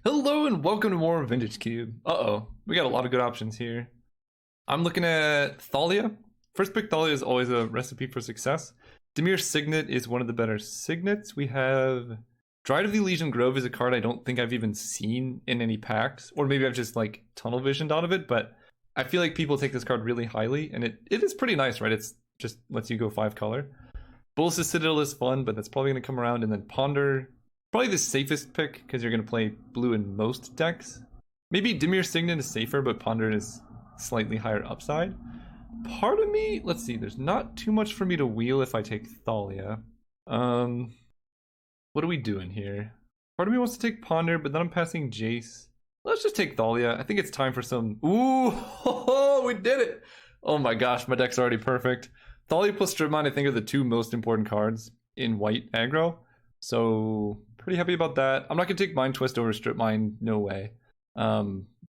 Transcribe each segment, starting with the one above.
Hello and welcome to more Vintage Cube. We got a lot of good options here. I'm looking at Thalia. First pick Thalia is always a recipe for success. Dimir Signet is one of the better signets. We have Dryad of the Elysian Grove is a card I don't think I've even seen in any packs, or maybe I've just like tunnel visioned out of it, but I feel like people take this card really highly, and it is pretty nice, right? It's just lets you go 5 color. Bull's Citadel is fun, but that's probably going to come around, and then Ponder. Probably the safest pick because you're going to play blue in most decks. Maybe Dimir Signet is safer, but Ponder is slightly higher upside. Part of me, let's see, there's not too much for me to wheel if I take Thalia. What are we doing here? Part of me wants to take Ponder, but then I'm passing Jace. Let's just take Thalia. I think it's time for some... Ooh, we did it! Oh my gosh, my deck's already perfect. Thalia plus Strip Mine I think are the two most important cards in white aggro. So pretty happy about that. I'm not gonna take Mind Twist over Strip Mine, no way.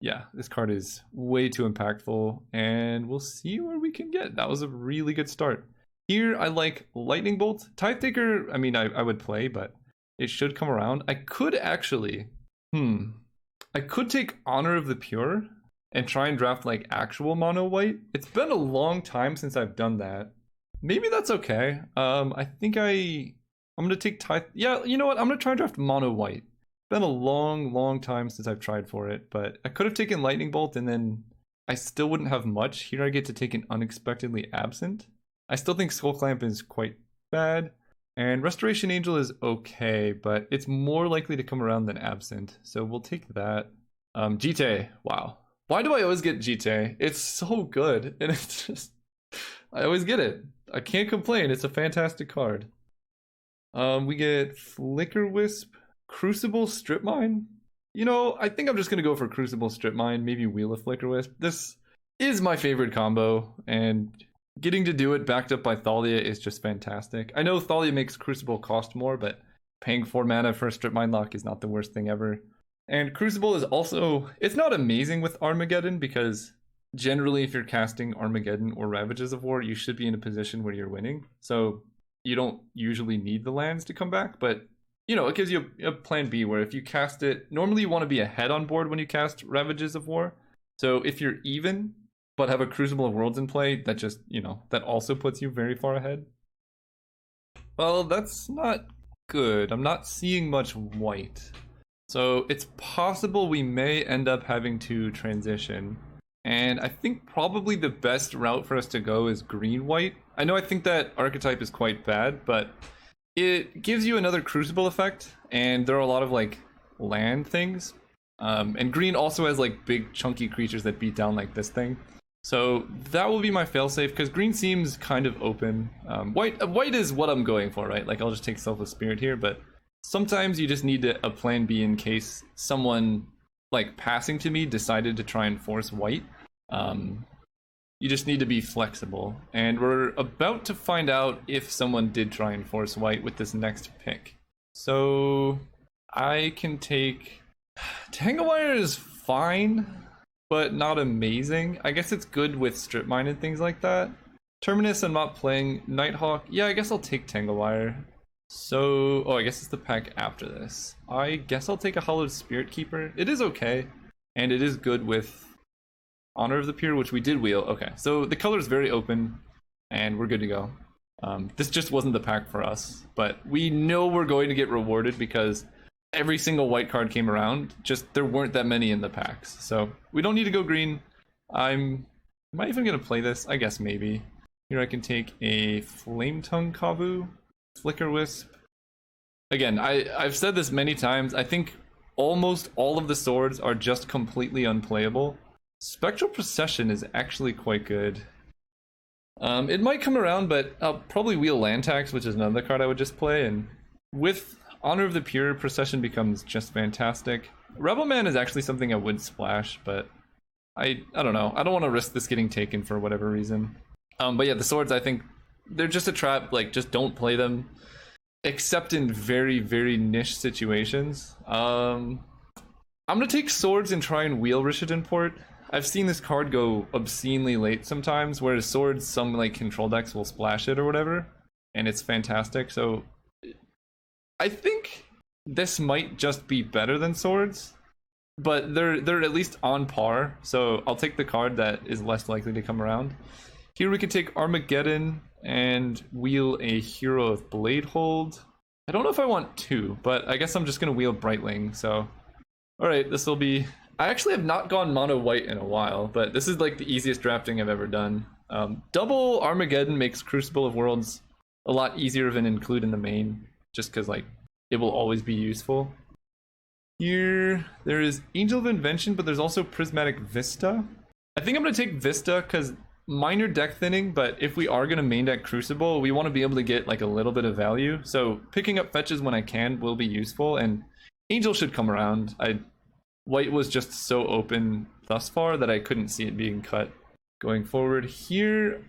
Yeah, this card is way too impactful, and we'll see where we can get. That was a really good start. Here I like Lightning Bolt. Tithe Taker, I mean, I would play, but it should come around. I could actually, I could take Honor of the Pure and try and draft like actual mono white. It's been a long time since I've done that. Maybe that's okay. I think I'm going to take Tithe. Yeah, you know what? I'm going to try and draft mono white. Been a long time since I've tried for it, but I could have taken Lightning Bolt and then I still wouldn't have much. Here I get to take an Unexpectedly Absent. I still think Skull Clamp is quite bad. And Restoration Angel is okay, but it's more likely to come around than Absent. So we'll take that. Jite, wow. Why do I always get Jite? It's so good, and it's just... I always get it. I can't complain. It's a fantastic card. We get Flicker Wisp, Crucible Strip Mine. You know, I think I'm just gonna go for Crucible Strip Mine, maybe Wheel of Flicker Wisp. This is my favorite combo, and getting to do it backed up by Thalia is just fantastic. I know Thalia makes Crucible cost more, but paying 4 mana for a Strip Mine lock is not the worst thing ever. And Crucible is also, it's not amazing with Armageddon, because generally if you're casting Armageddon or Ravages of War, you should be in a position where you're winning. So you don't usually need the lands to come back, but you know, it gives you a plan B where if you cast it, normally you want to be ahead on board when you cast Ravages of War. So if you're even, but have a Crucible of Worlds in play, that just, you know, that also puts you very far ahead. Well, that's not good. I'm not seeing much white. So it's possible we may end up having to transition. And I think probably the best route for us to go is green-white. I know I think that archetype is quite bad, but it gives you another Crucible effect, and there are a lot of like land things. And green also has like big chunky creatures that beat down like this thing. So that will be my failsafe, because green seems kind of open. White is what I'm going for, right? Like I'll just take Selfless Spirit here, but sometimes you just need a plan B in case someone like passing to me decided to try and force white. You just need to be flexible, and we're about to find out if someone did try and force white with this next pick. So I can take Tanglewire is fine, but not amazing. I guess it's good with Strip Mine and things like that. Terminus, I'm not playing. Nighthawk, yeah, I guess I'll take Tanglewire. So, oh, I guess it's the pack after this. I guess I'll take a Hallowed Spirit Keeper. It is okay, and it is good with Honor of the Pure, which we did wheel. Okay, so the color is very open, and we're good to go. This just wasn't the pack for us, but we know we're going to get rewarded because every single white card came around. Just there weren't that many in the packs, so we don't need to go green. Am I even gonna play this? I guess maybe. Here I can take a Flame Tongue Kavu. Flicker Wisp. Again, I've said this many times. I think almost all of the swords are just completely unplayable. Spectral Procession is actually quite good. It might come around, but I'll probably wheel Land Tax, which is another card I would just play. And with Honor of the Pure, Procession becomes just fantastic. Rebel Man is actually something I would splash, but I don't know. I don't want to risk this getting taken for whatever reason. But yeah, the swords, I think they're just a trap. Like, just don't play them, except in very niche situations. I'm gonna take swords and try and wheel Rishadan Port. I've seen this card go obscenely late sometimes, whereas swords, some like control decks will splash it or whatever, and it's fantastic. So I think this might just be better than swords. but they're at least on par. So I'll take the card that is less likely to come around. Here we can take Armageddon and wheel a Hero of Bladehold. I don't know if I want two, but I guess I'm just gonna wheel Brightling. So, all right, this will be. I actually have not gone mono white in a while, but this is like the easiest drafting I've ever done. Double Armageddon makes Crucible of Worlds a lot easier of an include in the main, just because like it will always be useful. Here there is Angel of Invention, but there's also Prismatic Vista. I think I'm gonna take Vista because minor deck thinning, but if we are gonna main deck Crucible, we want to be able to get like a little bit of value. So picking up fetches when I can will be useful, and Angel should come around. White was just so open thus far that I couldn't see it being cut going forward. Here,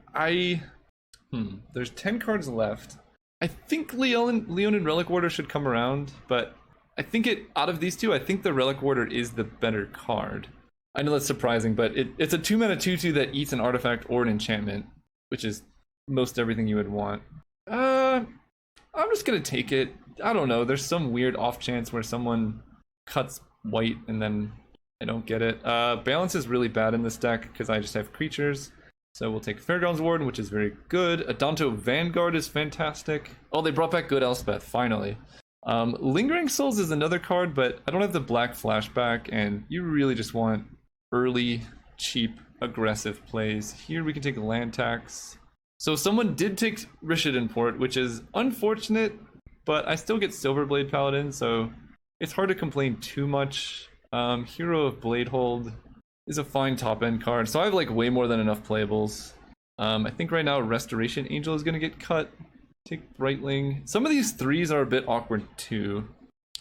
there's 10 cards left. I think Leonin Relic Warder should come around, but I think out of these two, I think the Relic Warder is the better card. I know that's surprising, but it's a 2-mana 2/2 that eats an artifact or an enchantment, which is most everything you would want. I'm just gonna take it. I don't know, there's some weird off chance where someone cuts white and then I don't get it. Balance is really bad in this deck because I just have creatures. So we'll take Fairgrounds Warden, which is very good. Adonto Vanguard is fantastic. Oh, they brought back Good Elspeth, finally. Lingering Souls is another card, but I don't have the black flashback, and you really just want early, cheap, aggressive plays. Here we can take land tax. So someone did take Rishadan Port, which is unfortunate, but I still get Silverblade Paladin, so it's hard to complain too much. Hero of Bladehold is a fine top end card, so I have like way more than enough playables. I think right now Restoration Angel is gonna get cut. Take Brightling. Some of these 3s are a bit awkward too.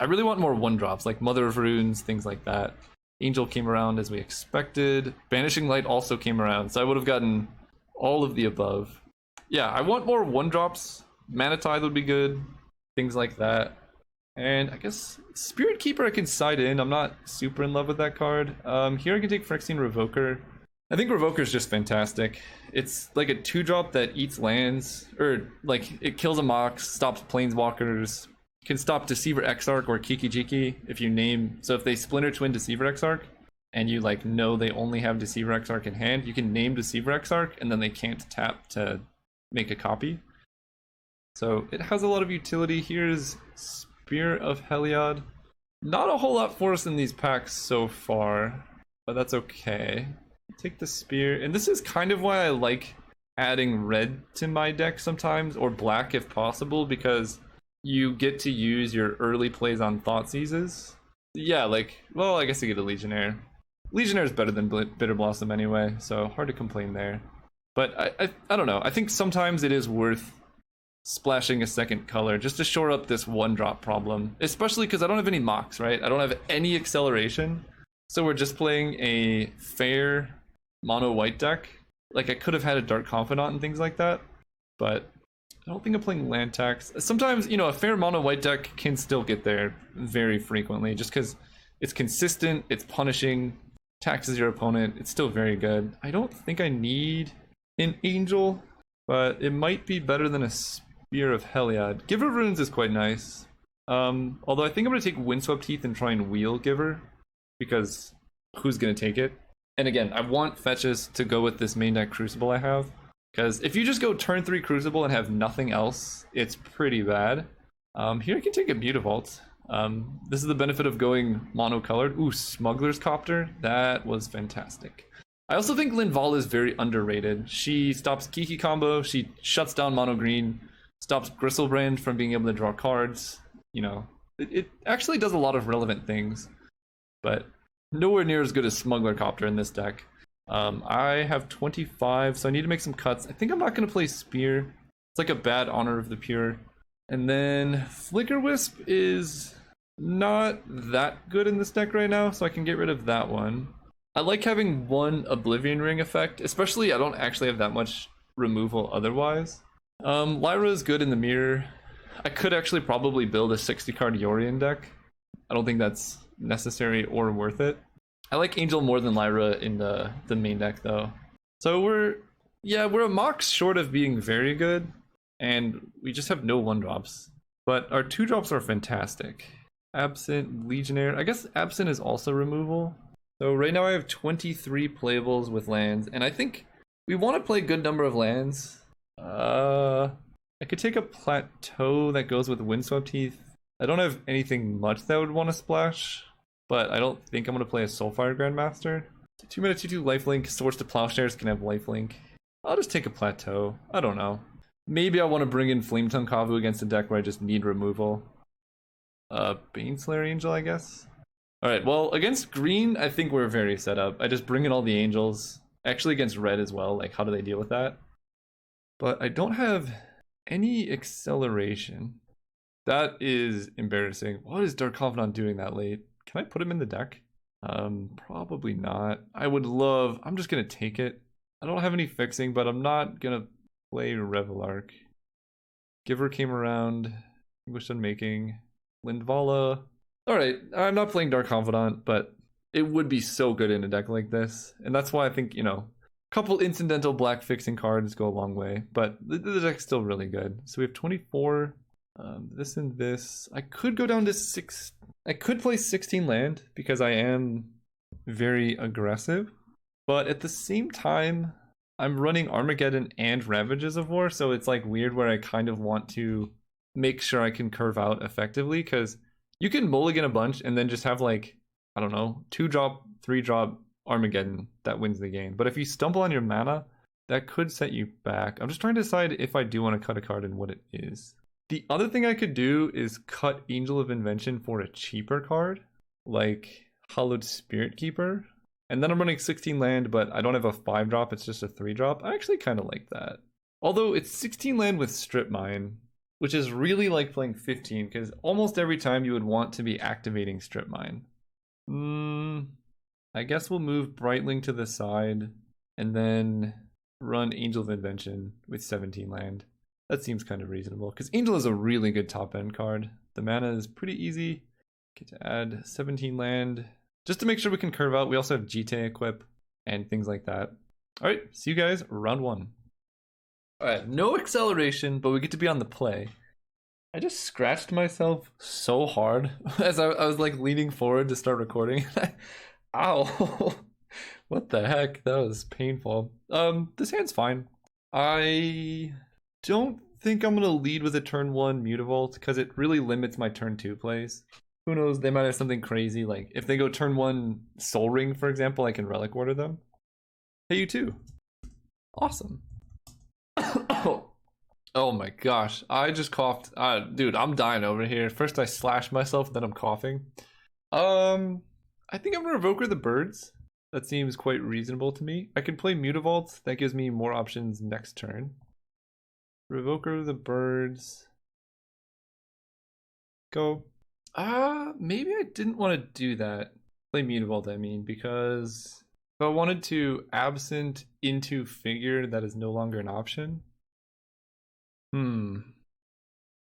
I really want more 1-drops like Mother of Runes, things like that. Angel came around as we expected. Banishing Light also came around, so I would have gotten all of the above. Yeah, I want more 1-drops. Mana Tithe would be good, things like that. And I guess Spirit Keeper I can side in. I'm not super in love with that card. Here I can take Phyrexian Revoker. I think Revoker is just fantastic. It's like a 2-drop that eats lands, or like it kills a Mox, stops Planeswalkers, can stop Deceiver Exarch or Kiki Jiki if you name. So if they Splinter Twin Deceiver Exarch, and you like know they only have Deceiver Exarch in hand, you can name Deceiver Exarch, and then they can't tap to make a copy. So it has a lot of utility. Here's Spear of Heliod. Not a whole lot for us in these packs so far, but that's okay. Take the Spear, and this is kind of why I like adding red to my deck sometimes, or black if possible, because you get to use your early plays on Thoughtseizes. Yeah, like, well, I guess you get a Legionnaire. Legionnaire is better than Bitter Blossom anyway, so hard to complain there. But I don't know, I think sometimes it is worth splashing a second color just to shore up this 1-drop problem, especially because I don't have any Mox, right? I don't have any acceleration, so we're just playing a fair mono white deck. Like I could have had a Dark Confidant and things like that, but I don't think I'm playing land tax. Sometimes, you know, a fair mono white deck can still get there very frequently just because it's consistent, it's punishing, taxes your opponent, it's still very good. I don't think I need an Angel, but it might be better than a Spear of Heliod. Giver of Runes is quite nice. Although I think I'm going to take Windswept Heath and try and wheel Giver, because who's going to take it? And again, I want fetches to go with this main deck Crucible I have, because if you just go turn 3 Crucible and have nothing else, it's pretty bad. Here I can take a Mutavault. This is the benefit of going monocolored. Ooh, Smuggler's Copter. That was fantastic. I also think Linval is very underrated. She stops Kiki combo, she shuts down mono green, stops Gristlebrand from being able to draw cards. You know, it actually does a lot of relevant things, but nowhere near as good as Smuggler Copter in this deck. I have 25, so I need to make some cuts. I think I'm not going to play Spear. It's like a bad Honor of the Pure. And then Flicker Wisp is not that good in this deck right now, so I can get rid of that one. I like having one Oblivion Ring effect, especially I don't actually have that much removal otherwise. Lyra is good in the mirror. I could actually probably build a 60-card Yorion deck. I don't think that's necessary or worth it. I like Angel more than Lyra in the main deck though. So we're a Mox short of being very good, and we just have no 1-drops. But our 2-drops are fantastic. Absent, Legionnaire. I guess Absent is also removal. So right now I have 23 playables with lands, and I think we want to play a good number of lands. I could take a Plateau that goes with Windswept Heath. I don't have anything much that would want to splash, but I don't think I'm going to play a Soulfire Grandmaster. 2-mana 2/2 lifelink, Swords to Plowshares can have lifelink. I'll just take a Plateau. I don't know. Maybe I want to bring in Flametongue Kavu against a deck where I just need removal. Baneslayer Angel, I guess. Alright, well, against green, I think we're very set up. I just bring in all the angels. Actually, against red as well. Like, how do they deal with that? But I don't have any acceleration. That is embarrassing. What is Dark Confidant doing that late? Can I put him in the deck? Probably not. I would love... I'm just gonna take it. I don't have any fixing, but I'm not gonna play Revelark. Giver came around. English Unmaking. Lindvala. Alright, I'm not playing Dark Confidant, but it would be so good in a deck like this. And that's why I think, you know, a couple incidental black fixing cards go a long way. But the deck's still really good. So we have 24, this and this. I could go down to 6. I could play 16 land because I am very aggressive. But at the same time, I'm running Armageddon and Ravages of War. So it's like weird where I kind of want to make sure I can curve out effectively, because you can mulligan a bunch and then just have like, I don't know, 2-drop, 3-drop Armageddon that wins the game. But if you stumble on your mana, that could set you back. I'm just trying to decide if I do want to cut a card and what it is. The other thing I could do is cut Angel of Invention for a cheaper card, like Hallowed Spirit Keeper. And then I'm running 16 land, but I don't have a 5-drop, it's just a 3-drop. I actually kind of like that. Although it's 16 land with Strip Mine, which is really like playing 15, because almost every time you would want to be activating Strip Mine. I guess we'll move Brightling to the side, and then run Angel of Invention with 17 land. That seems kind of reasonable, because Angel is a really good top-end card. The mana is pretty easy. Get to add 17 land, just to make sure we can curve out. We also have GT equip, and things like that. Alright, see you guys round 1. Alright, no acceleration, but we get to be on the play. I just scratched myself so hard as I was like leaning forward to start recording. Ow! What the heck? That was painful. This hand's fine. I don't think I'm gonna lead with a turn 1 Mutavault because it really limits my turn 2 plays. Who knows, they might have something crazy, like if they go turn 1 Soul Ring, for example, I can Relic Order them. Hey, you too. Awesome. Oh my gosh, I just coughed. Dude, I'm dying over here. First I slashed myself, then I'm coughing. I think I'm gonna Revoker the Birds. That seems quite reasonable to me. I can play Mutavault. That gives me more options next turn. Revoker the Birds. Go. Maybe I didn't want to do that. Play Mutavault, I mean, because if I wanted to absent into figure, that is no longer an option.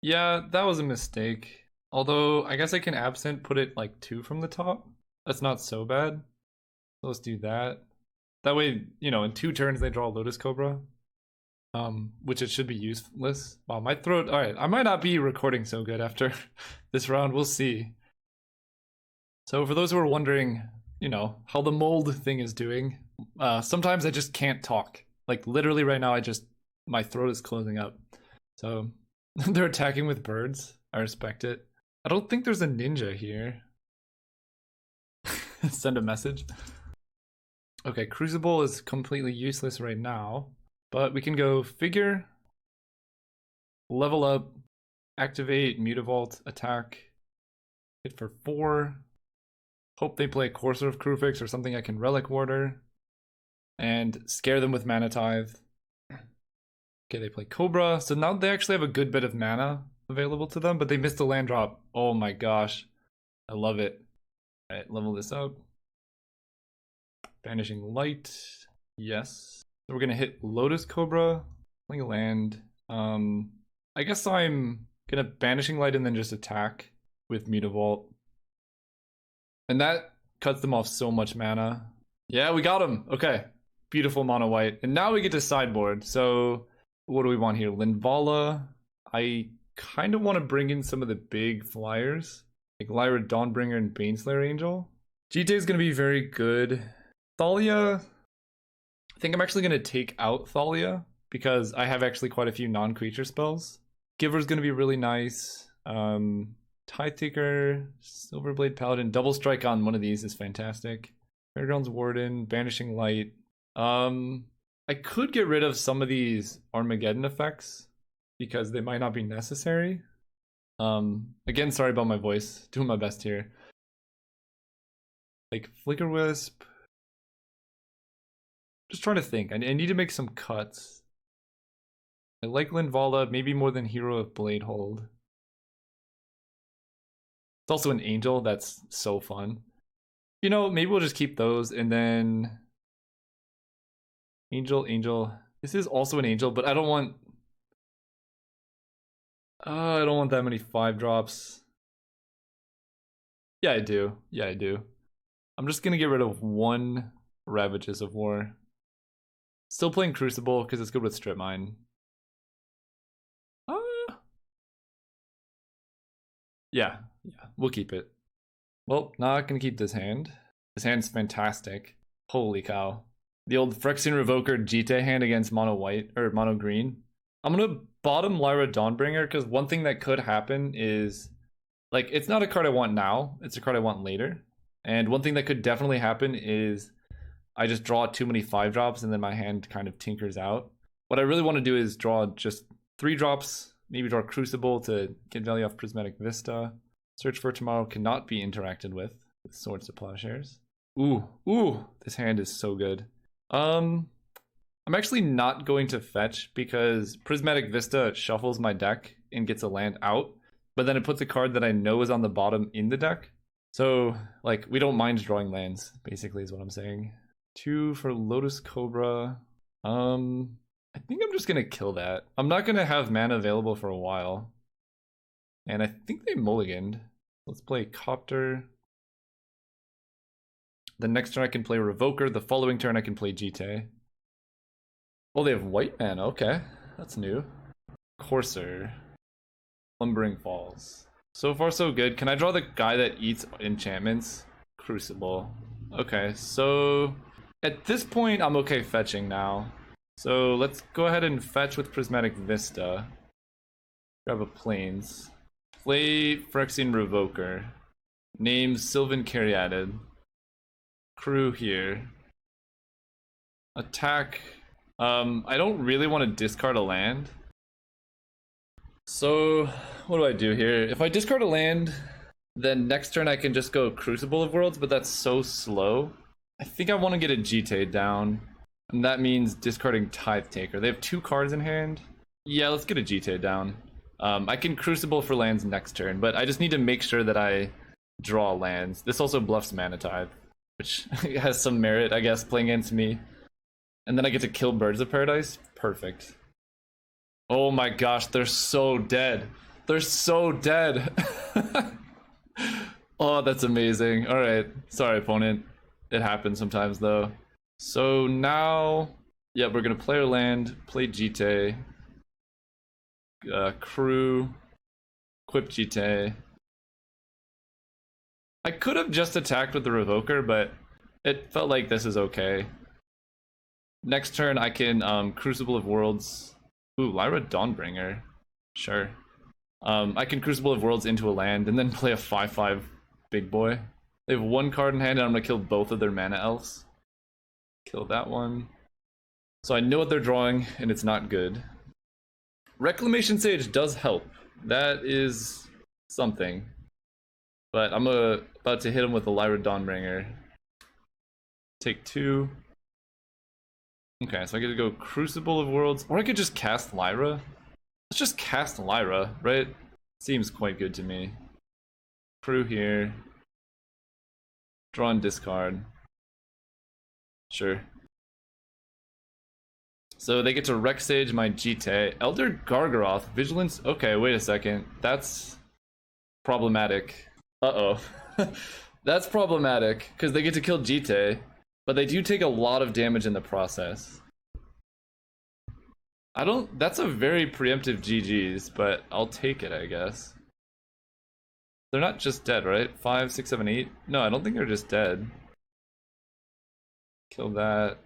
Yeah, that was a mistake. Although, I guess I can absent, put it like 2 from the top. That's not so bad. So let's do that. That way, you know, in 2 turns they draw Lotus Cobra. Which it should be useless. Wow, my throat... Alright, I might not be recording so good after this round. We'll see. So for those who are wondering, you know, how the mold thing is doing, sometimes I just can't talk. Like, literally right now, my throat is closing up. So, they're attacking with birds. I respect it. I don't think there's a ninja here. Send a message. Okay, Crucible is completely useless right now. But we can go figure, level up, activate, Mutavault, attack, hit for 4. Hope they play Courser of Krufix or something I can Relic Warder. And scare them with Mana Tithe. Okay, they play Cobra. So now they actually have a good bit of mana available to them, but they missed a land drop. Oh my gosh. I love it. Alright, level this up. Banishing Light. Yes. So we're gonna hit Lotus Cobra. Playing a land. I guess I'm gonna Banishing Light and then just attack with Mutavault. And that cuts them off so much mana. Yeah, we got him. Okay. Beautiful mono white. And now we get to sideboard. So what do we want here? Lindvala. I kind of want to bring in some of the big flyers. Like Lyra Dawnbringer and Baneslayer Angel. GT is going to be very good. Thalia, I think I'm actually going to take out Thalia because I have actually quite a few non-creature spells. Giver's going to be really nice. Tithe Taker, Silverblade Paladin, double strike on one of these is fantastic. Fairgrounds Warden, Banishing Light. I could get rid of some of these Armageddon effects because they might not be necessary. Again, sorry about my voice. Doing my best here. Like Flicker Wisp. Just trying to think. I need to make some cuts. I like Linvala, maybe more than Hero of Bladehold. It's also an angel. That's so fun. You know, maybe we'll just keep those and then Angel. This is also an angel, but I don't want that many 5-drops. Yeah, I do. I'm just gonna get rid of one Ravages of War. Still playing Crucible because it's good with Strip Mine. Yeah, we'll keep it. Well, not gonna keep this hand. This hand's fantastic. Holy cow. The old Phyrexian Revoker Jite hand against mono white or mono green. I'm gonna bottom Lyra Dawnbringer because one thing that could happen is, like, it's not a card I want now, it's a card I want later. And one thing that could definitely happen is I just draw too many 5-drops and then my hand kind of tinkers out. What I really want to do is draw just 3 drops, maybe draw Crucible to get value off Prismatic Vista. Search for Tomorrow cannot be interacted with Swords to Plowshares. Ooh, this hand is so good. I'm actually not going to fetch because Prismatic Vista shuffles my deck and gets a land out, but then it puts a card that I know is on the bottom in the deck. So, like, we don't mind drawing lands, basically is what I'm saying. 2 for Lotus Cobra. I think I'm just gonna kill that. I'm not gonna have mana available for a while. And I think they mulliganed. Let's play Copter. The next turn I can play Revoker. The following turn I can play Jite. Oh, they have white mana. Okay, that's new. Courser. Lumbering Falls. So far so good. Can I draw the guy that eats enchantments? Crucible. Okay, so at this point I'm okay fetching now. So let's go ahead and fetch with Prismatic Vista. Grab a Plains. Play Phyrexian Revoker. Name Sylvan Caryatid. Crew here. Attack. I don't really want to discard a land. So what do I do here? If I discard a land, then next turn I can just go Crucible of Worlds, but that's so slow. I think I want to get a Jite down, and that means discarding Tithe Taker. They have 2 cards in hand. Yeah, let's get a Jite down. I can Crucible for lands next turn, but I just need to make sure that I draw lands. This also bluffs Mana Tithe, which has some merit, I guess, playing against me. And then I get to kill Birds of Paradise. Perfect. Oh my gosh, they're so dead. They're so dead. Oh, that's amazing. Alright, sorry opponent. It happens sometimes though. So now, yeah, we're gonna play our land, play Jite. Crew. Equip Jite. I could have just attacked with the Revoker, but it felt like this is okay. Next turn I can Crucible of Worlds. Ooh, Lyra Dawnbringer. Sure. I can Crucible of Worlds into a land and then play a 5/5 big boy. They have 1 card in hand and I'm gonna kill both of their mana elves. Kill that one. So I know what they're drawing and it's not good. Reclamation Sage does help. That is something. But I'm about to hit him with a Lyra Dawnbringer. Take 2. Okay, so I get to go Crucible of Worlds, or I could just cast Lyra. Let's just cast Lyra, right? Seems quite good to me. Crew here. Draw and discard. Sure. So they get to Rec Sage my Jite. Elder Gargaroth, Vigilance. Okay, wait a second. That's problematic. Uh-oh. That's problematic, because they get to kill Jite. But they do take a lot of damage in the process. That's a very preemptive GG's, but I'll take it, I guess. They're not just dead, right? 5, 6, 7, 8. No, I don't think they're just dead. Kill that.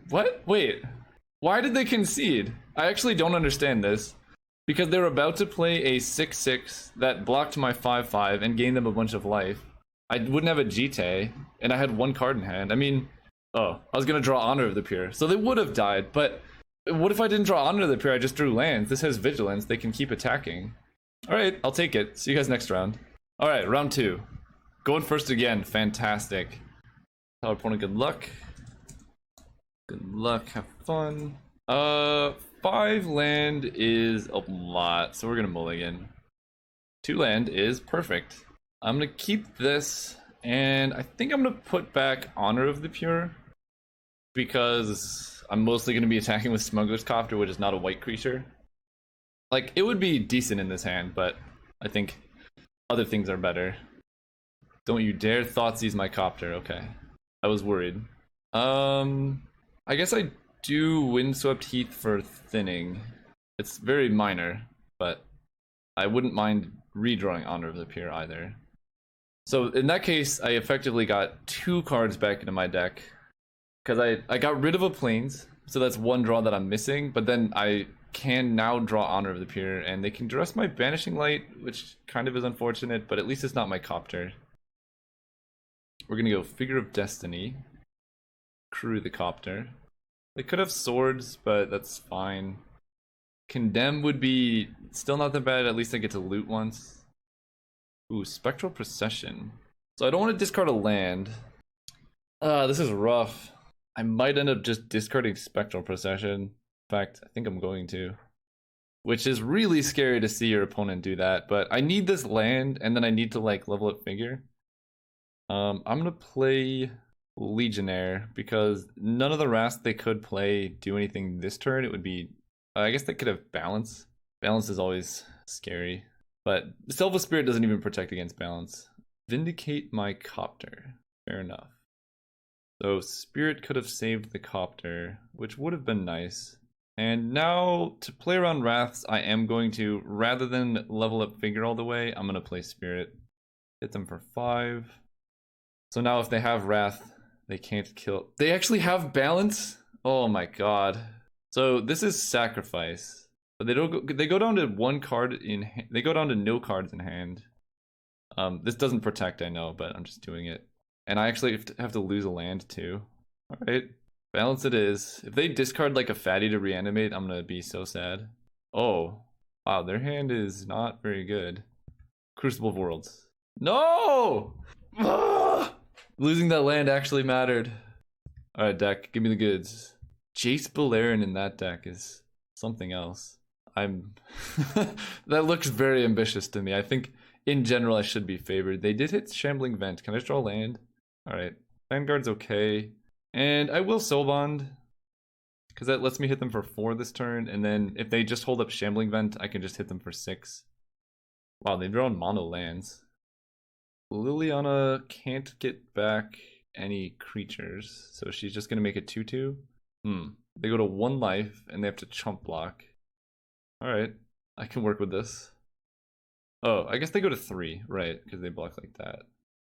What? Wait. Why did they concede? I actually don't understand this. Because they were about to play a 6-6 that blocked my 5-5 and gained them a bunch of life. I wouldn't have a Jite, and I had one card in hand. I mean, oh, I was gonna draw Honor of the Pure. So they would have died, but what if I didn't draw Honor of the Pure? I just drew lands. This has Vigilance. They can keep attacking. Alright, I'll take it. See you guys next round. Alright, round 2. Going first again. Fantastic. Tell our opponent good luck. Good luck. Have fun. 5 land is a lot, so we're gonna mulligan. 2 land is perfect. I'm gonna keep this, and I think I'm gonna put back Honor of the Pure, because I'm mostly gonna be attacking with Smuggler's Copter, which is not a white creature. Like, it would be decent in this hand, but I think other things are better. Don't you dare Thoughtseize my Copter. Okay. I was worried. I guess I do Windswept Heath for thinning. It's very minor, but I wouldn't mind redrawing Honor of the Pure either. So in that case, I effectively got 2 cards back into my deck. Because I got rid of a Plains, so that's 1 draw that I'm missing, but then I can now draw Honor of the Pure, and they can dress my Banishing Light, which kind of is unfortunate, but at least it's not my Copter. We're gonna go Figure of Destiny. Crew the Copter. They could have swords, but that's fine. Condemn would be still not that bad, at least I get to loot once. Ooh, Spectral Procession. So I don't want to discard a land. This is rough. I might end up just discarding Spectral Procession. In fact, I think I'm going to. Which is really scary to see your opponent do that, but I need this land, and then I need to like level up Figure. I'm gonna play Legionnaire, because none of the Wraths they could play do anything this turn. It would be, I guess they could have Balance. Balance is always scary, but Selfless Spirit doesn't even protect against Balance. Vindicate my Copter. Fair enough. So Spirit could have saved the Copter, which would have been nice. And now, to play around Wraths, I am going to, rather than level up Figure all the way, I'm going to play Spirit. Hit them for 5. So now if they have Wrath, they can't kill. They actually have Balance? Oh my god. So this is Sacrifice. But they don't go, they go down to 1 card in hand. They go down to no cards in hand. This doesn't protect, I know, but I'm just doing it. And I actually have to lose a land too. Alright. Balance it is. If they discard like a fatty to reanimate, I'm gonna be so sad. Oh. Wow, their hand is not very good. Crucible of Worlds. No! Ah! Losing that land actually mattered. Alright, deck, give me the goods. Jace Beleren in that deck is something else. That looks very ambitious to me. I think in general I should be favored. They did hit Shambling Vent. Can I draw land? Alright. Vanguard's okay. And I will Soulbond, because that lets me hit them for 4 this turn, and then if they just hold up Shambling Vent, I can just hit them for 6. Wow, they've drawn mono lands. Liliana can't get back any creatures, so she's just gonna make it 2/2. They go to 1 life, and they have to chump block. Alright, I can work with this. Oh, I guess they go to 3, right, because they block like that.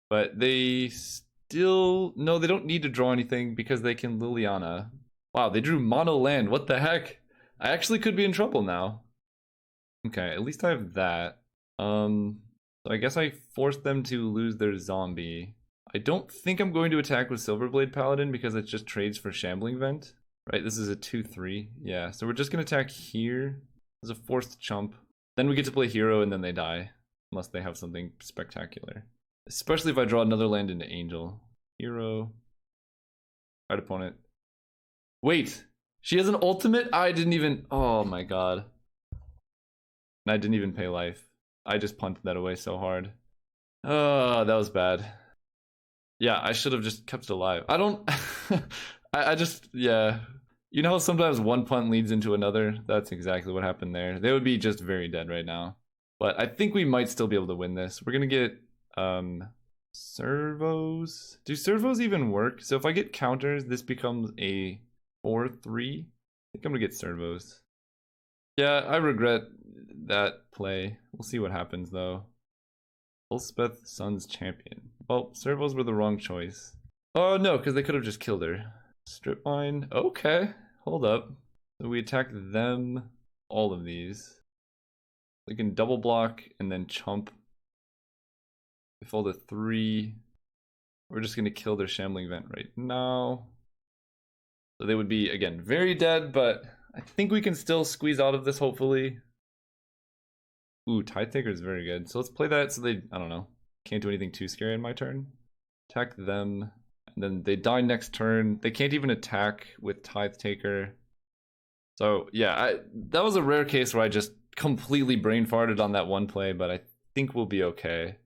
But they still... No, they don't need to draw anything because they can Liliana. Wow, they drew mono land. What the heck? I actually could be in trouble now. Okay, at least I have that. So I guess I forced them to lose their zombie. I don't think I'm going to attack with Silverblade Paladin because it just trades for Shambling Vent. Right, this is a 2/3. Yeah, so we're just going to attack here. There's a forced chump. Then we get to play hero and then they die. Unless they have something spectacular. Especially if I draw another land into Angel. Hero. Right opponent. Wait! She has an ultimate? I didn't even... Oh my god. And I didn't even pay life. I just punted that away so hard. Oh, that was bad. Yeah, I should have just kept it alive. I don't... I just... Yeah. You know how sometimes one punt leads into another? That's exactly what happened there. They would be just very dead right now. But I think we might still be able to win this. We're gonna get... servos? Do servos even work? So if I get counters, this becomes a 4/3. I think I'm gonna get servos. Yeah, I regret that play. We'll see what happens though. Elspeth Sun's champion. Well, servos were the wrong choice. Oh no, because they could have just killed her. Strip mine. Okay, hold up. So we attack them, all of these. We can double block and then chump. If all the 3, we're just gonna kill their shambling vent right now. So they would be, again, very dead, but I think we can still squeeze out of this, hopefully. Ooh, Tide Taker is very good. So let's play that so they, I don't know, can't do anything too scary in my turn. Attack them, and then they die next turn. They can't even attack with Tithe Taker. So yeah, that was a rare case where I just completely brain farted on that one play, but I think we'll be okay.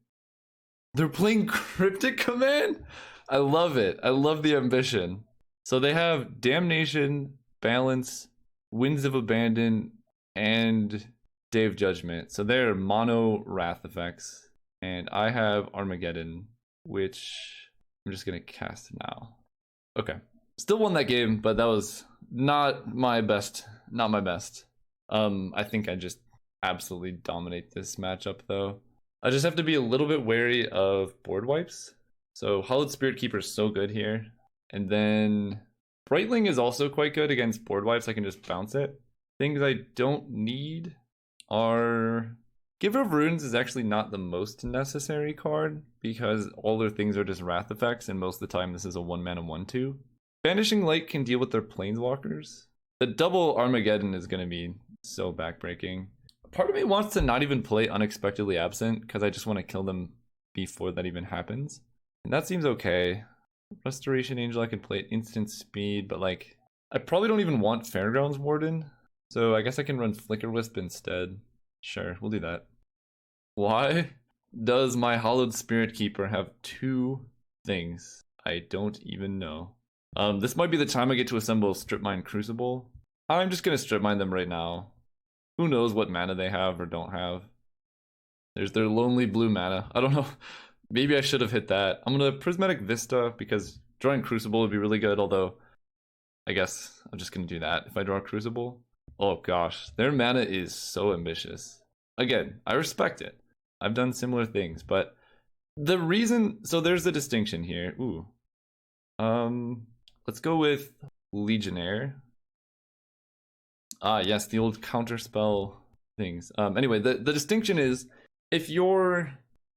They're playing Cryptic Command? I love it. I love the ambition. So they have Damnation, Balance, Winds of Abandon, and Day of Judgment. So they're mono Wrath effects. And I have Armageddon, which I'm just going to cast now. Okay. Still won that game, but that was not my best. Not my best. I think I just absolutely dominate this matchup, though. I just have to be a little bit wary of board wipes. So Hallowed Spirit Keeper is so good here. And then Brightling is also quite good against board wipes. I can just bounce it. Things I don't need are... Giver of Runes is actually not the most necessary card because all their things are just wrath effects, and most of the time this is a 1-mana 1/2. Banishing Light can deal with their planeswalkers. The double Armageddon is going to be so backbreaking. Part of me wants to not even play Unexpectedly Absent because I just want to kill them before that even happens. And that seems okay. Restoration Angel, I can play at instant speed, but like, I probably don't even want Fairgrounds Warden. So I guess I can run Flicker Wisp instead. Sure, we'll do that. Why does my Hallowed Spirit Keeper have 2 things? I don't even know. This might be the time I get to assemble Strip Mine Crucible. I'm just gonna Strip Mine them right now. Who knows what mana they have or don't have. There's their lonely blue mana. I don't know. Maybe I should have hit that. I'm gonna Prismatic Vista because drawing Crucible would be really good, although I guess I'm just gonna do that if I draw Crucible. Oh gosh, their mana is so ambitious. Again, I respect it. I've done similar things, but the reason... So there's a distinction here. Ooh. Let's go with Legionnaire. Ah, yes, the old counterspell things. Anyway, the distinction is if you're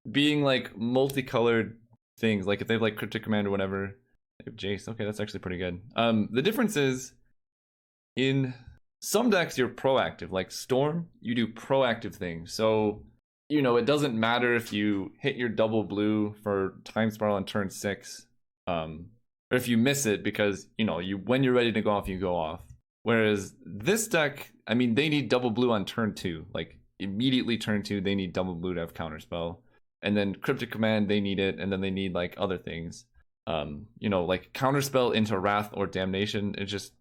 being like multicolored things, like if they have like Cryptic Command or whatever, they have Jace. Okay, that's actually pretty good. The difference is in some decks you're proactive, like Storm, you do proactive things. So, you know, it doesn't matter if you hit your double blue for Time Spiral on turn 6, or if you miss it because, you know, when you're ready to go off, you go off. Whereas this deck, I mean, they need double blue on turn 2. Like, immediately turn 2, they need double blue to have Counterspell. And then Cryptic Command, they need it, and then they need, like, other things. You know, like, Counterspell into Wrath or Damnation. It's just...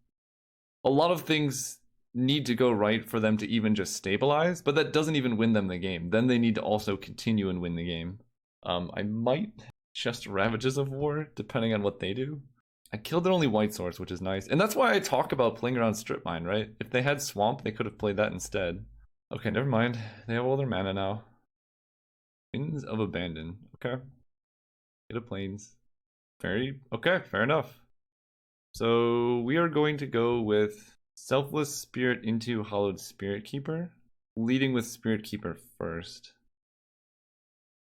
A lot of things need to go right for them to even just stabilize, but that doesn't even win them the game. Then they need to also continue and win the game. I might just Ravages of War, depending on what they do. I killed their only white source, which is nice. And that's why I talk about playing around Strip Mine, right? If they had Swamp, they could have played that instead. Okay, never mind. They have all their mana now. Winds of Abandon. Okay. Get a Plains. Okay, fair enough. So we are going to go with Selfless Spirit into Hallowed Spirit Keeper. Leading with Spirit Keeper first.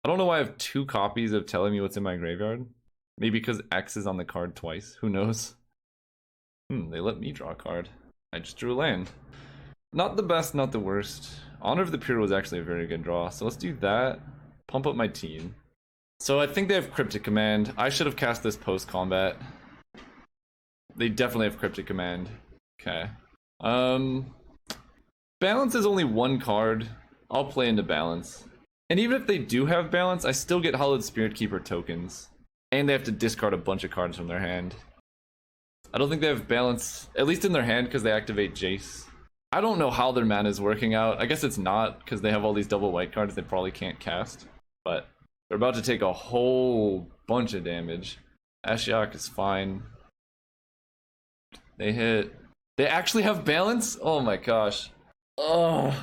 I don't know why I have 2 copies of telling me what's in my graveyard. Maybe because X is on the card twice. Who knows? They let me draw a card. I just drew a land. Not the best, not the worst. Honor of the Pure was actually a very good draw. So let's do that. Pump up my team. So I think they have Cryptic Command. I should have cast this post-combat. They definitely have Cryptic Command. Okay. Balance is only 1 card. I'll play into Balance. And even if they do have Balance, I still get Hallowed Spirit Keeper tokens. And they have to discard a bunch of cards from their hand. I don't think they have Balance, at least in their hand, because they activate Jace. I don't know how their mana is working out. I guess it's not, because they have all these double white cards they probably can't cast. But they're about to take a whole bunch of damage. Ashiok is fine. They hit... They actually have Balance? Oh my gosh. Oh,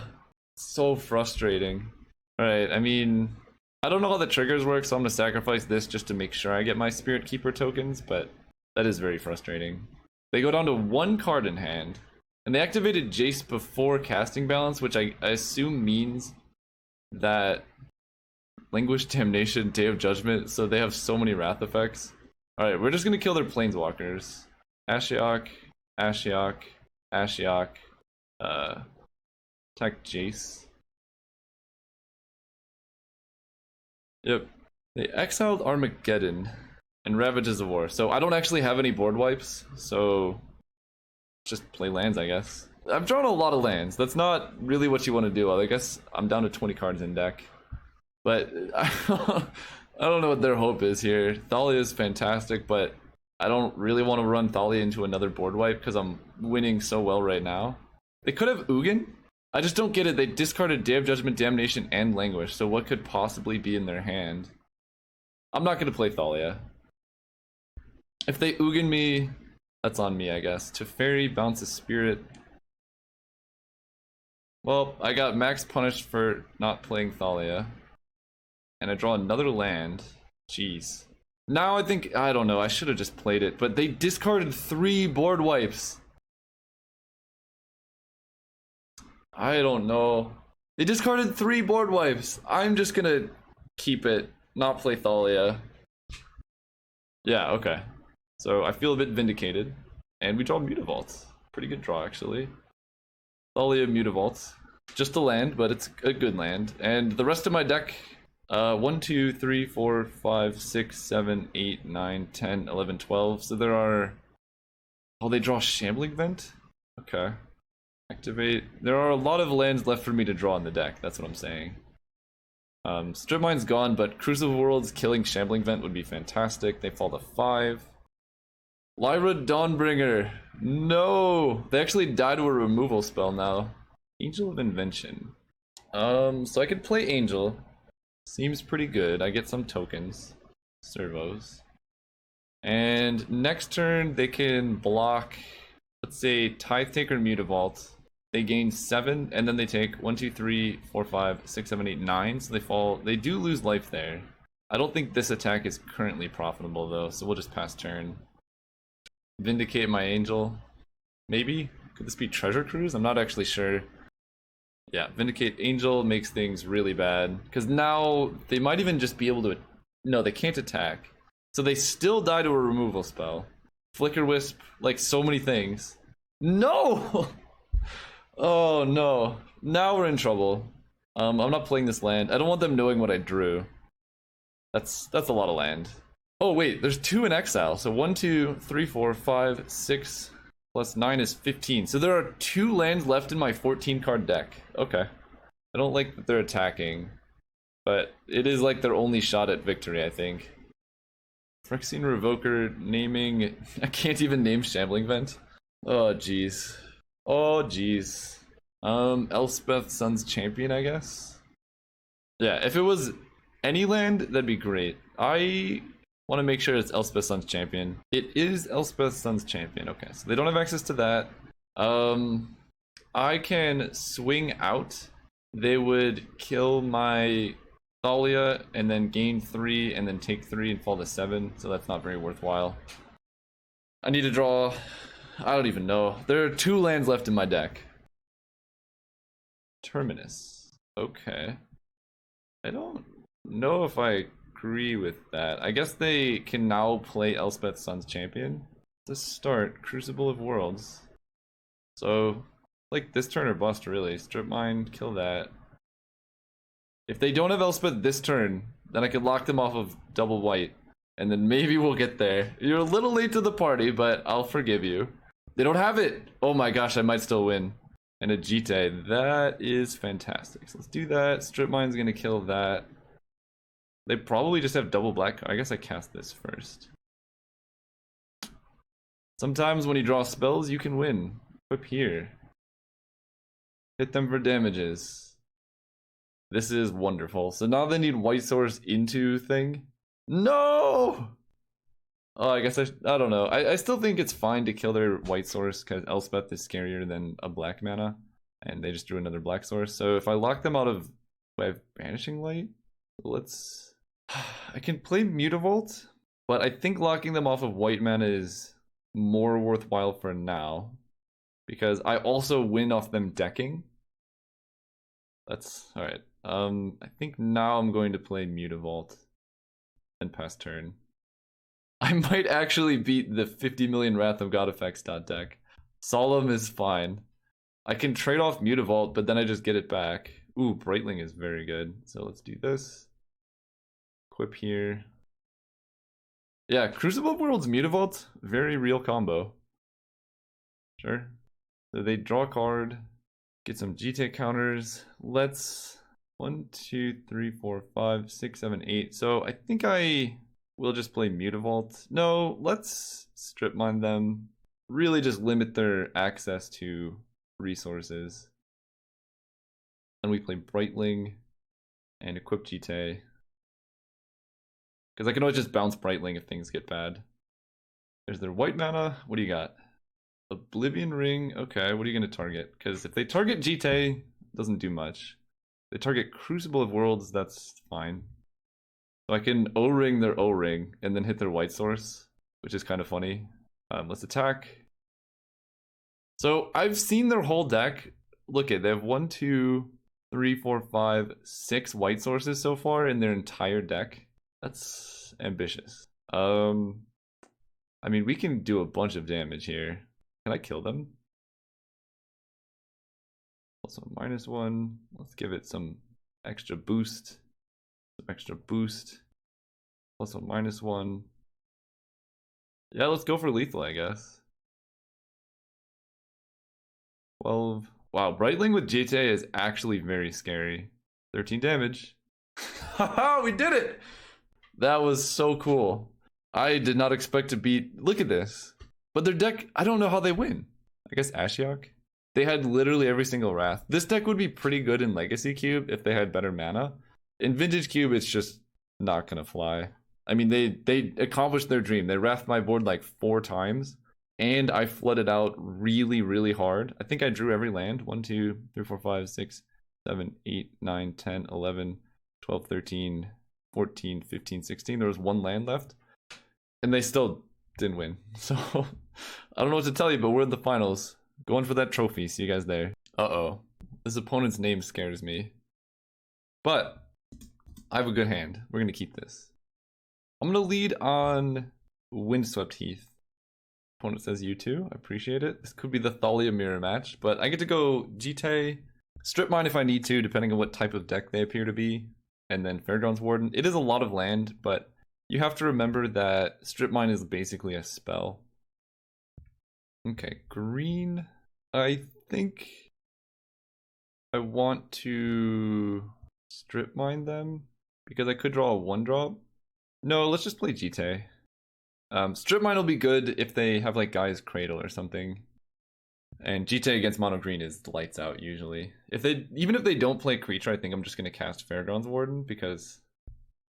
so frustrating. Alright, I mean... I don't know how the triggers work, so I'm gonna sacrifice this just to make sure I get my Spirit Keeper tokens, but that is very frustrating. They go down to 1 card in hand, and they activated Jace before casting balance, which I assume means that Languish, Damnation, Day of Judgment, so they have so many Wrath effects. Alright, we're just gonna kill their Planeswalkers. Ashiok, Ashiok, Ashiok, attack Jace. Yep. They exiled Armageddon and Ravages of War. So I don't actually have any board wipes, so just play lands, I guess. I've drawn a lot of lands. That's not really what you want to do. I guess I'm down to 20 cards in deck. But I don't know what their hope is here. Thalia is fantastic, but I don't really want to run Thalia into another board wipe because I'm winning so well right now. They could have Ugin. I just don't get it. They discarded Day of Judgment, Damnation, and Languish, so what could possibly be in their hand? I'm not going to play Thalia. If they Ugin me, that's on me, I guess. Teferi, bounce a Spirit. Well, I got max punished for not playing Thalia. And I draw another land. Jeez. Now I think, I don't know, I should have just played it, but they discarded 3 board wipes. I don't know. They discarded 3 board wipes. I'm just gonna keep it, not play Thalia. Yeah, okay. So I feel a bit vindicated. And we draw Mutavault. Pretty good draw, actually. Thalia Mutavault. Just a land, but it's a good land. And the rest of my deck, 1, 2, 3, 4, 5, 6, 7, 8, 9, 10, 11, 12. So there are... Oh, they draw Shambling Vent? Okay. Activate. There are a lot of lands left for me to draw in the deck, that's what I'm saying. Strip Mine's gone, but Crucible Worlds killing Shambling Vent would be fantastic. They fall to 5. Lyra Dawnbringer. No! They actually died to a removal spell now. Angel of Invention. So I could play Angel. Seems pretty good. I get some tokens. Servos. And next turn they can block, let's say, Tithe Taker Mutavault. They gain 7, and then they take 1, 2, 3, 4, 5, 6, 7, 8, 9. So they fall. They do lose life there. I don't think this attack is currently profitable though, so we'll just pass turn. Vindicate my Angel. Maybe? Could this be Treasure Cruise? I'm not actually sure. Yeah, Vindicate Angel makes things really bad. Because now they might even just be able to... No, they can't attack. So they still die to a removal spell. Flicker Wisp, like so many things. No! Oh no. Now we're in trouble. I'm not playing this land. I don't want them knowing what I drew. That's a lot of land. Oh wait, there's 2 in exile. So 1, 2, 3, 4, 5, 6 plus 9 is 15. So there are 2 lands left in my 14 card deck. Okay. I don't like that they're attacking, but it is like their only shot at victory, I think. Phyrexian Revoker naming... I can't even name Shambling Vent. Oh jeez. Oh jeez. Elspeth Sun's Champion, I guess? Yeah, if it was any land, that'd be great. I want to make sure it's Elspeth Sun's Champion. It is Elspeth Sun's Champion. Okay, so they don't have access to that. I can swing out. They would kill my Thalia and then gain 3 and then take 3 and fall to 7, so that's not very worthwhile. I need to draw... I don't even know. There are 2 lands left in my deck. Terminus. Okay. I don't know if I agree with that. I guess they can now play Elspeth Sun's Champion. To start, Crucible of Worlds. So, like this turn or bust really. Strip Mine, kill that. If they don't have Elspeth this turn, then I could lock them off of double white. And then maybe we'll get there. You're a little late to the party, but I'll forgive you. They don't have it! Oh my gosh, I might still win. And a Jite, that is fantastic. So let's do that. Strip Mine's gonna kill that. They probably just have double black. I guess I cast this first. Sometimes when you draw spells, you can win. Equip here. Hit them for damages. This is wonderful. So now they need white source into thing. No! Oh, I guess I don't know. I still think it's fine to kill their white source because Elspeth is scarier than a black mana. And they just drew another black source. So if I lock them out of... Do I have Banishing Light? Let's... I can play Mutavault, but I think locking them off of white mana is more worthwhile for now. Because I also win off them decking. That's... alright. I think now I'm going to play Mutavault and pass turn. I might actually beat the 50 million Wrath of God effects deck. Solemn is fine. I can trade off Mutavault, but then I just get it back. Ooh, Brightling is very good. So let's do this. Equip here. Yeah, Crucible of Worlds Mutavault, very real combo. Sure. So they draw a card, get some GT counters. Let's 1, 2, 3, 4, 5, 6, 7, 8. So I think I will just play Mutavault. No, let's strip mine them. Really just limit their access to resources. Then we play Brightling and equip GT. Because I can always just bounce Brightling if things get bad. There's their white mana. What do you got? Oblivion Ring. Okay, what are you going to target? Because if they target GT, it doesn't do much. If they target Crucible of Worlds, that's fine. So I can O-Ring their O-Ring and then hit their white source, which is kind of funny. Let's attack. So I've seen their whole deck. Look at, they have 1, 2, 3, 4, 5, 6 white sources so far in their entire deck. That's ambitious. I mean, we can do a bunch of damage here. Can I kill them? Also -1. Let's give it some extra boost. Some extra boost. Also -1. Yeah, let's go for lethal, I guess. 12. Wow, Brightling with GT is actually very scary. 13 damage. Haha, we did it! That was so cool. I did not expect to beat... Look at this. But their deck, I don't know how they win. I guess Ashiok? They had literally every single Wrath. This deck would be pretty good in Legacy Cube if they had better mana. In Vintage Cube, it's just not gonna fly. I mean, they accomplished their dream. They Wrathed my board like 4 times. And I flooded out really, really hard. I think I drew every land. 1, 2, 3, 4, 5, 6, 7, 8, 9, 10, 11, 12, 13, 14, 15, 16. There was 1 land left. And they still didn't win. So, I don't know what to tell you, but we're in the finals. Going for that trophy. See you guys there. Uh-oh. This opponent's name scares me. But, I have a good hand. We're going to keep this. I'm going to lead on Windswept Heath. Opponent says you too. I appreciate it. This could be the Thalia mirror match, but I get to go GT, strip mine if I need to, depending on what type of deck they appear to be, and then Fairgrounds Warden. It is a lot of land, but you have to remember that strip mine is basically a spell. Okay, green. I think I want to strip mine them because I could draw a 1-drop. No, let's just play GT. Strip mine will be good if they have like Gaia's Cradle or something. And GT against mono green is lights out usually. Even if they don't play creature, I think I'm just gonna cast Fairgrounds Warden because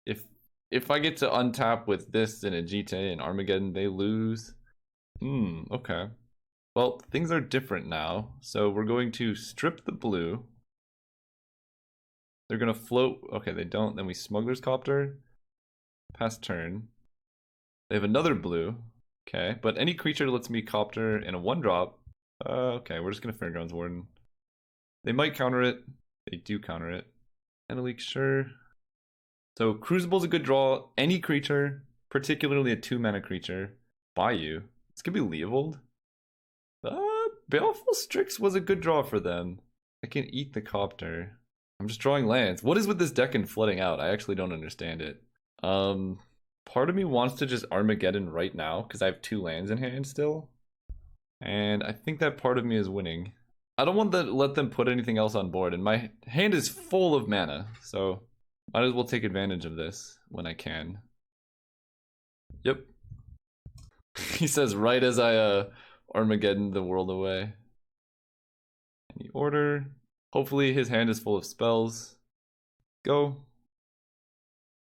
if I get to untap with this and a GT and Armageddon, they lose. Okay. Well, things are different now. So we're going to strip the blue. They're gonna float. Okay, they don't. Then we Smuggler's Copter. Pass turn. They have another blue. Okay, but any creature lets me Copter and a 1-drop. Okay, we're just gonna Fairgrounds Warden. They might counter it. They do counter it. Eneleak, sure. So Crucible's a good draw. Any creature, particularly a 2-mana creature. Bayou. This could be Leovold. Baleful Strix was a good draw for them. I can eat the Copter. I'm just drawing lands. What is with this deck and flooding out? I actually don't understand it. Part of me wants to just Armageddon right now because I have 2 lands in hand still. And I think that part of me is winning. I don't want to let them put anything else on board, and my hand is full of mana, so might as well take advantage of this when I can. Yep. He says right as I Armageddon the world away. Any order. Hopefully his hand is full of spells. Go.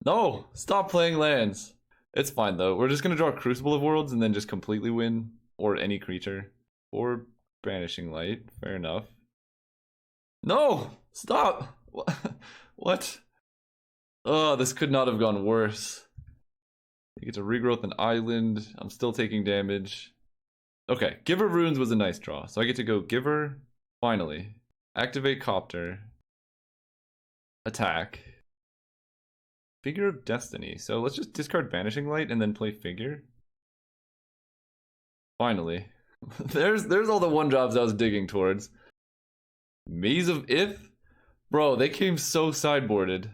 No! Stop playing lands! It's fine though. We're just gonna draw Crucible of Worlds and then just completely win. Or any creature. Or Banishing Light. Fair enough. No! Stop! What? Oh, this could not have gone worse. You get to regrowth an island. I'm still taking damage. Okay, Giver Runes was a nice draw. So I get to go Giver, finally. Activate Copter. Attack. Figure of Destiny. So let's just discard Vanishing Light and then play Figure. Finally. there's all the 1-drops I was digging towards. Maze of Ith? Bro, they came so sideboarded.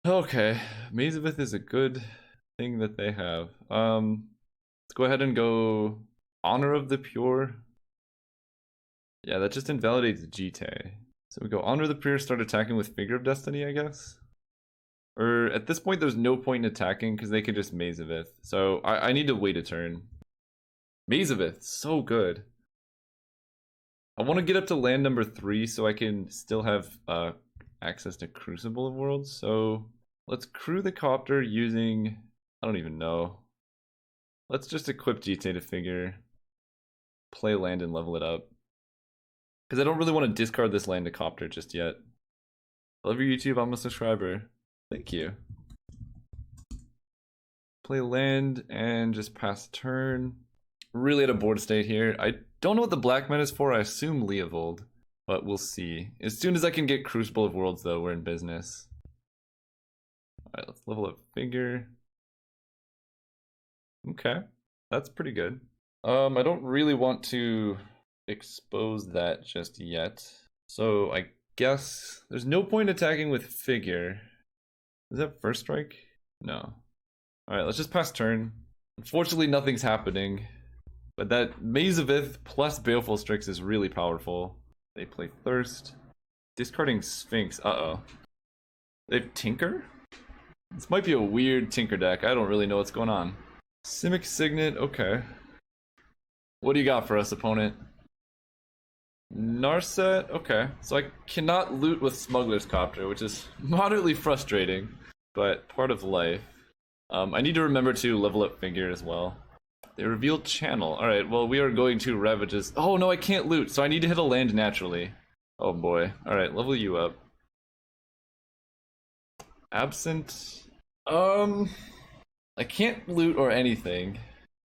Okay, Maze of Ith is a good thing that they have. Let's go ahead and go Honor of the Pure. Yeah, that just invalidates Jite. So we go Honor of the Pure, start attacking with Figure of Destiny, I guess? Or at this point, there's no point in attacking because they can just Maze of Ith. So I need to wait a turn. Maze of Ith, so good. I want to get up to land number 3 so I can still have access to Crucible of Worlds. So let's crew the Copter using... I don't even know. Let's just equip Jite to Figure. Play land and level it up. Because I don't really want to discard this land to Copter just yet. I love your YouTube, I'm a subscriber. Thank you. Play land and just pass turn. Really at a board state here. I don't know what the black mana is for. I assume Leovold, but we'll see. As soon as I can get Crucible of Worlds, though, we're in business. Alright, let's level up Figure. Okay, that's pretty good. I don't really want to expose that just yet. So I guess there's no point attacking with Figure. Is that first strike? No. Alright, let's just pass turn. Unfortunately, nothing's happening. But that Maze of Ith plus Baleful Strix is really powerful. They play Thirst. Discarding Sphinx. Uh-oh. They have Tinker? This might be a weird Tinker deck. I don't really know what's going on. Simic Signet, okay. What do you got for us, opponent? Narset, okay. So I cannot loot with Smuggler's Copter, which is moderately frustrating, but part of life. I need to remember to level up Figure as well. They reveal Channel. Alright, well, we are going to Ravages. Oh, no, I can't loot, so I need to hit a land naturally. Oh, boy. Alright, level you up. Absent. I can't loot or anything.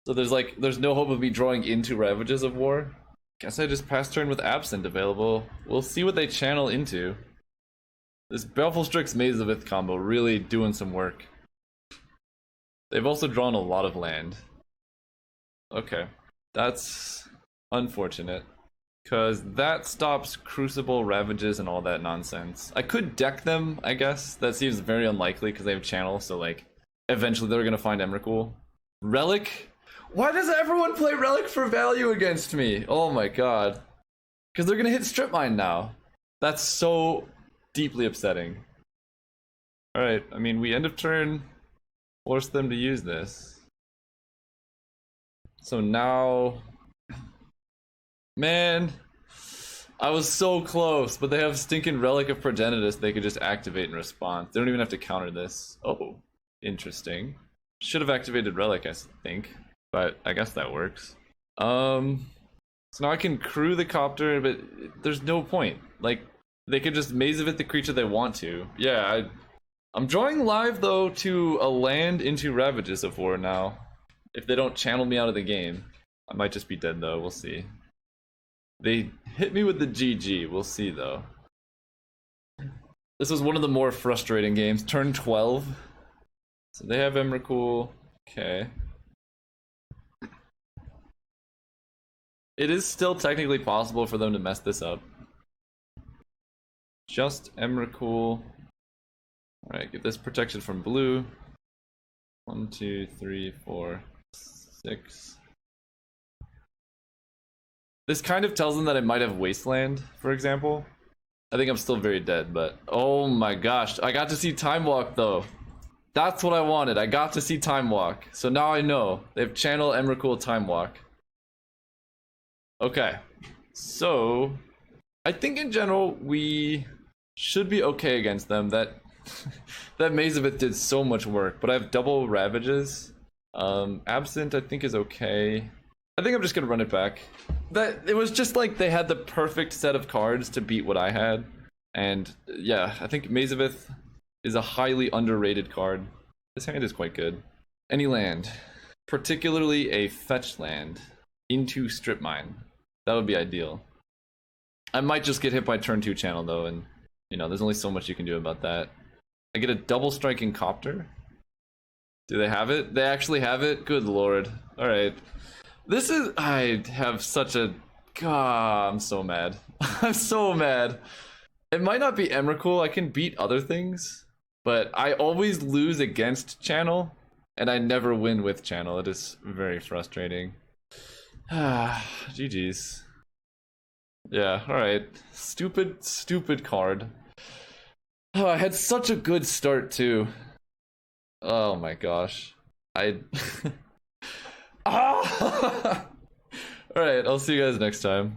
So there's no hope of me drawing into Ravages of War. Guess I just pass turn with Absent available. We'll see what they channel into. This Baleful Strix Maze of Ith combo really doing some work. They've also drawn a lot of land. Okay, that's unfortunate. Because that stops Crucible, Ravages, and all that nonsense. I could deck them, I guess. That seems very unlikely because they have Channel, so like, eventually they're gonna find Emrakul. Relic? Why does everyone play Relic for value against me? Oh my god. Because they're gonna hit Strip Mine now. That's so deeply upsetting. Alright, I mean, we end of turn force them to use this. So now... Man, I was so close, but they have stinking Relic of Progenitus they could just activate in response. They don't even have to counter this. Oh, interesting. Should have activated Relic, I think, but I guess that works. So now I can crew the Copter, but there's no point. Like, they could just Maze of It the creature they want to. Yeah, I'm drawing live, though, to a land into Ravages of War now. If they don't channel me out of the game. I might just be dead, though. We'll see. They hit me with the GG. We'll see, though. This was one of the more frustrating games. Turn 12. So they have Emrakul. Okay. It is still technically possible for them to mess this up. Just Emrakul. Alright, get this protection from blue. 1, 2, 3, 4, 6. This kind of tells them that I might have Wasteland, for example. I think I'm still very dead, but... Oh my gosh, I got to see Time Walk, though. That's what I wanted, I got to see Time Walk. So now I know. They have Channel, Emrakul, Time Walk. Okay. So... I think in general, we should be okay against them. That Maze of It did so much work, but I have double Ravages. Absent, I think, is okay. I think I'm just gonna run it back. It was just like they had the perfect set of cards to beat what I had. And yeah, I think Maze of It is a highly underrated card. This hand is quite good. Any land, particularly a fetch land, into Strip Mine. That would be ideal. I might just get hit by turn 2 channel though, and you know, there's only so much you can do about that. I get a double striking Copter. Do they have it? They actually have it? Good lord. Alright. This is... I have such a... God, I'm so mad. I'm so mad. It might not be Emrakul. I can beat other things, but I always lose against channel, and I never win with channel. It is very frustrating. GG's. Yeah, alright. Stupid card. Oh, I had such a good start too. Oh my gosh. Ah! Alright, I'll see you guys next time.